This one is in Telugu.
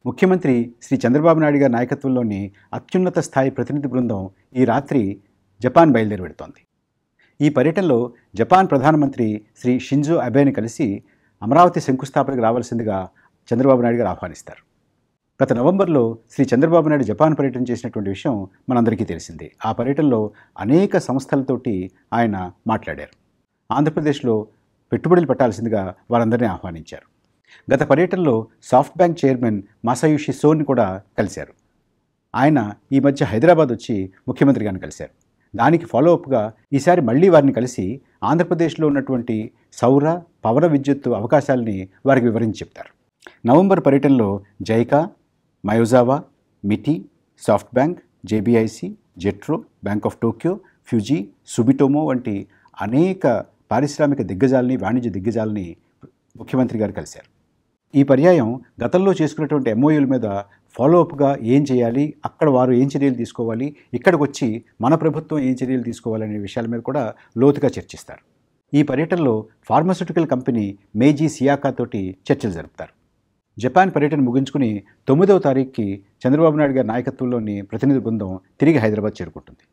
ముఖ్యమంత్రి శ్రీ చంద్రబాబు నాయుడు గారి నాయకత్వంలోని అత్యున్నత స్థాయి ప్రతినిధి బృందం ఈ రాత్రి జపాన్ బయలుదేరి వెడుతోంది. ఈ పర్యటనలో జపాన్ ప్రధానమంత్రి శ్రీ షింజో అబేని కలిసి అమరావతి శంకుస్థాపనకు రావాల్సిందిగా చంద్రబాబు నాయుడు గారు ఆహ్వానిస్తారు. గత నవంబర్లో శ్రీ చంద్రబాబు నాయుడు జపాన్ పర్యటన చేసినటువంటి విషయం మనందరికీ తెలిసిందే. ఆ పర్యటనలో అనేక సంస్థలతోటి ఆయన మాట్లాడారు. ఆంధ్రప్రదేశ్లో పెట్టుబడులు పెట్టాల్సిందిగా వారందరినీ ఆహ్వానించారు. గత పర్యటనలో సాఫ్ట్ బ్యాంక్ చైర్మన్ మాసాయుషి సోని కూడా కలిశారు. ఆయన ఈ మధ్య హైదరాబాద్ వచ్చి ముఖ్యమంత్రి గారిని కలిశారు. దానికి ఫాలోఅప్గా ఈసారి మళ్ళీ వారిని కలిసి ఆంధ్రప్రదేశ్లో ఉన్నటువంటి సౌర పవన విద్యుత్తు అవకాశాలని వారికి వివరించి చెప్తారు. నవంబర్ పర్యటనలో జైకా, మయోజావా, MITI, Soft Bank, JBIC, JETRO, Bank of Tokyo, Fuji, Sumitomo వంటి అనేక పారిశ్రామిక దిగ్గజాలని, వాణిజ్య దిగ్గజాలని ముఖ్యమంత్రి గారు కలిశారు. ఈ పర్యాయం గతంలో చేసుకున్నటువంటి ఎంఓయూల మీద ఫాలోఅప్గా ఏం చేయాలి, అక్కడ వారు ఏం చర్యలు తీసుకోవాలి, ఇక్కడికి వచ్చి మన ప్రభుత్వం ఏం చర్యలు తీసుకోవాలనే విషయాల మీద కూడా లోతుగా చర్చిస్తారు. ఈ పర్యటనలో ఫార్మాస్యూటికల్ కంపెనీ మేజీ సియాకా తోటి చర్చలు జరుపుతారు. జపాన్ పర్యటన ముగించుకుని 9వ తారీఖుకి చంద్రబాబు నాయుడు గారి నాయకత్వంలోని ప్రతినిధి బృందం తిరిగి హైదరాబాద్ చేరుకుంటుంది.